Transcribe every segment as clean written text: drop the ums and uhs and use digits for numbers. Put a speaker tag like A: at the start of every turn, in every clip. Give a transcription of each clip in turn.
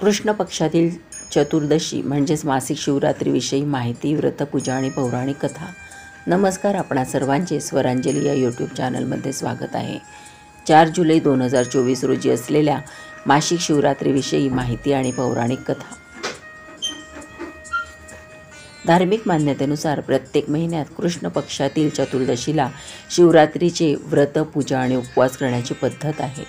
A: कृष्ण पक्षातील चतुर्दशी म्हणजेच मासिक शिवरात्रीविषयी माहिती, व्रतपूजा आणि पौराणिक कथा. नमस्कार, आपणा सर्वांचे स्वरांजली या यूट्यूब चॅनलमध्ये स्वागत आहे. 4 जुलै 2024 रोजी असलेल्या मासिक शिवरात्रीविषयी माहिती आणि पौराणिक कथा. धार्मिक मान्यतेनुसार प्रत्येक महिन्यात कृष्ण पक्षातील चतुर्दशीला शिवरात्रीचे व्रत, पूजा आणि उपवास करण्याची पद्धत आहे.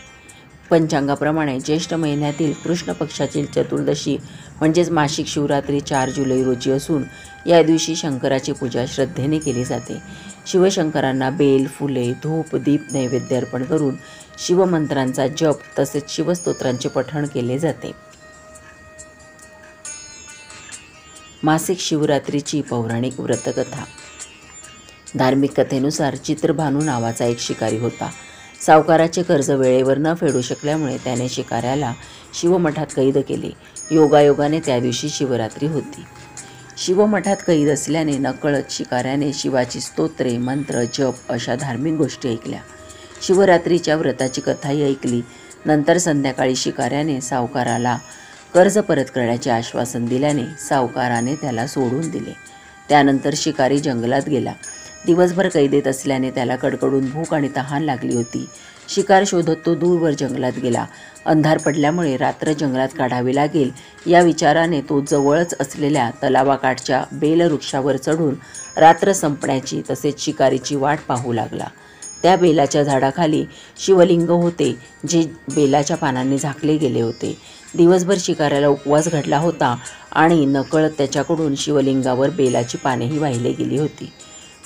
A: पंचांगाप्रमाणे ज्येष्ठ महिन्यातील कृष्ण पक्षातील चतुर्दशी म्हणजेच मासिक शिवरात्री 4 जुलै रोजी असून या दिवशी शंकराची पूजा श्रद्धेने केली जाते. शिवशंकरांना बेल, फुले, धूप, दीप नैवेद्य अर्पण करून शिवमंत्रांचा जप तसेच शिवस्तोत्रांचे पठण केले जाते. मासिक शिवरात्रीची पौराणिक व्रतकथा. धार्मिक कथेनुसार चित्रभानू नावाचा एक शिकारी होता. सावकाराचे कर्ज वेळेवर न फेडू शकल्यामुळे त्याने शिकाऱ्याला शिवमठात कैद केले. योगायोगाने त्या दिवशी शिवरात्री होती. शिवमठात कैद असल्याने नकळत शिकाऱ्याने शिवाची स्तोत्रे, मंत्र, जप अशा धार्मिक गोष्टी ऐकल्या. शिवरात्रीच्या व्रताची कथाही ऐकली. नंतर संध्याकाळी शिकाऱ्याने सावकाराला कर्ज परत करण्याचे आश्वासन दिल्याने सावकाराने त्याला सोडून दिले. त्यानंतर शिकारी जंगलात गेला. दिवसभर कैदेत असल्याने त्याला कडकडून भूक आणि तहान लागली होती. शिकार शोधत तो दूरवर जंगलात गेला. अंधार पडल्यामुळे रात्र जंगलात काढावी लागेल या विचाराने तो जवळच असलेल्या तलावाकाठच्या बेलवृक्षावर चढून रात्र संपण्याची तसेच शिकारीची वाट पाहू लागला. त्या बेलाच्या झाडाखाली शिवलिंग होते, जे बेलाच्या पानांनी झाकले गेले होते. दिवसभर शिकाऱ्याला उपवास घडला होता आणि नकळत त्याच्याकडून शिवलिंगावर बेलाची पानेही वाहिली गेली होती.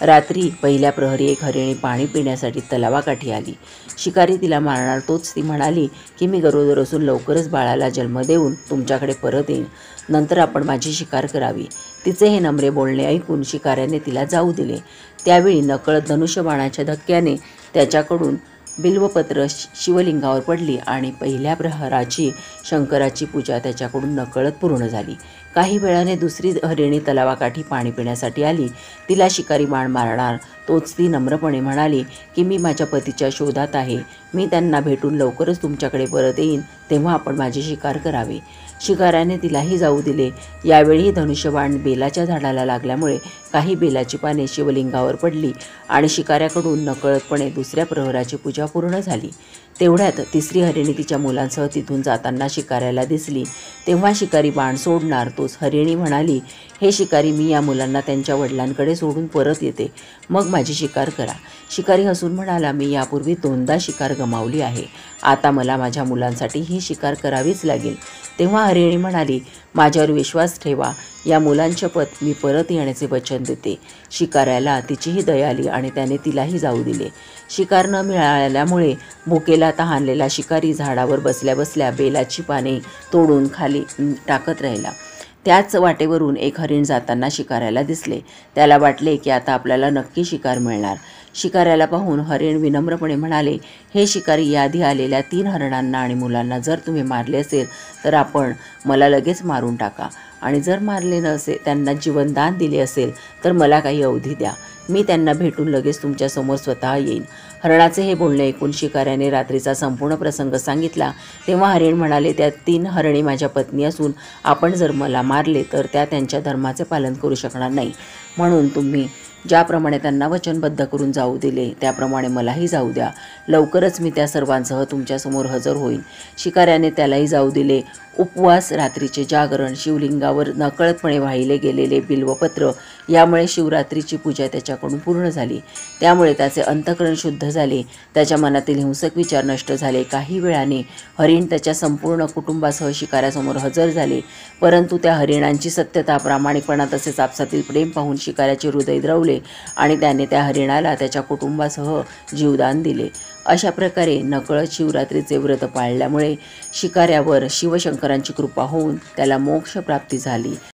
A: रात्री पहिल्या प्रहरी एक हरिणी पाणी पिण्यासाठी तलावाकाठी आली. शिकारी तिला मारणार तोच ती म्हणाली की मी गरोदर असून लवकरच बाळाला जन्म देऊन तुमच्याकडे परत येईन, नंतर आपण माझी शिकार करावी. तिचे हे नम्र बोलणे ऐकून शिकाऱ्याने तिला जाऊ दिले. त्यावेळी नकळत धनुष्यबाणाच्या धक्क्याने त्याच्याकडून बिल्वपत्र शिवलिंगावर पडली आणि पहिल्या प्रहराची शंकराची पूजा त्याच्याकडून नकळत पूर्ण झाली. काही वेळाने दुसरी हरिणी तलावाकाठी पाणी पिण्यासाठी आली. तिला शिकारी बाण मारणार तोच ती नम्रपणे म्हणाली की मी माझ्या पतीच्या शोधात आहे, मी त्यांना भेटून लवकरच तुमच्याकडे परत येईन, तेव्हा आपण माझी शिकार करावे. शिकाऱ्याने तिलाही जाऊ दिले. यावेळी धनुष्यबाण बेलाच्या झाडाला लागल्यामुळे काही बेलाची पाने शिवलिंगावर पडली आणि शिकाऱ्याकडून नकळतपणे दुसऱ्या प्रहराची पूजा पूर्ण झाली. तेवढ्यात तिसरी हरिणी तिच्या मुलांसह तिथून जाताना शिकाऱ्याला दिसली. तेव्हा शिकारी बाण सोडणार तोच हरिणी म्हणाली, हे शिकारी, मी या मुलांना त्यांच्या वडिलांकडे सोडून परत येते, मग माझी शिकार करा. शिकारी हसून म्हणाला, मी यापूर्वी 2दा शिकार गमावली आहे, आता मला माझ्या मुलांसाठी ही शिकार करावीच लागेल. तेव्हा हरिणी म्हणाली, माझ्यावर विश्वास ठेवा, या मुलांशपथ मी परत येण्याचे वचन देते. शिकाऱ्याला तिचीही दया आली आणि त्याने तिलाही जाऊ दिले. शिकार न मिळाल्यामुळे भुकेला तहानलेला शिकारी झाडावर बसल्या बसल्या बेलाची पाने तोडून खाली टाकत राहिला. त्याच वाटेवरून एक हरिण जाताना शिकाऱ्याला दिसले. त्याला वाटले की आता आपल्याला नक्की शिकार मिळणार. शिकाऱ्याला पाहून हरिण विनम्रपणे म्हणाले, हे शिकारी, याआधी आलेल्या 3 हरणांना आणि मुलांना जर तुम्ही मारले असेल तर आपण मला लगेच मारून टाका, आणि जर मारले नसेल, त्यांना जीवनदान दिले असेल तर मला काही अवधी द्या, मी त्यांना भेटून लगेच तुमच्यासमोर स्वतः येईन. हरणाचे हे बोलणे ऐकून शिकाऱ्याने रात्रीचा संपूर्ण प्रसंग सांगितला. तेव्हा हरिण म्हणाले, त्या 3 हरणी माझ्या पत्नी असून आपण जर मला मारले तर त्या त्यांच्या धर्माचे पालन करू शकणार नाही, म्हणून तुम्ही ज्याप्रमाणे त्यांना वचनबद्ध करून जाऊ दिले त्याप्रमाणे मलाही जाऊ द्या. लवकरच मी त्या सर्वांसह तुमच्यासमोर हजर होईन. शिकाऱ्याने त्यालाही जाऊ दिले. उपवास, रात्रीचे जागरण, शिवलिंगावर नकळतपणे वाहिले गेलेले बिल्वपत्र यामुळे शिवरात्रीची पूजा त्याच्याकडून पूर्ण झाली. त्यामुळे त्याचे अंतःकरण शुद्ध झाले. त्याच्या मनातील हिंसक विचार नष्ट झाले. काही वेळाने हरिण त्याच्या संपूर्ण कुटुंबासह शिकाऱ्यासमोर हजर झाले. परंतु त्या हरिणांची सत्यता, प्रामाणिकपणा तसेच आपसातील प्रेम पाहून शिकाऱ्याचे हृदय द्रवले आणि त्याने त्या हरिणाला त्याच्या कुटुंबासह जीवदान दिले. अशा प्रकारे नकळत शिवरात्रीचे व्रत पाळल्यामुळे शिकाऱ्यावर शिवशंकरांची कृपा होऊन त्याला मोक्ष प्राप्ती झाली.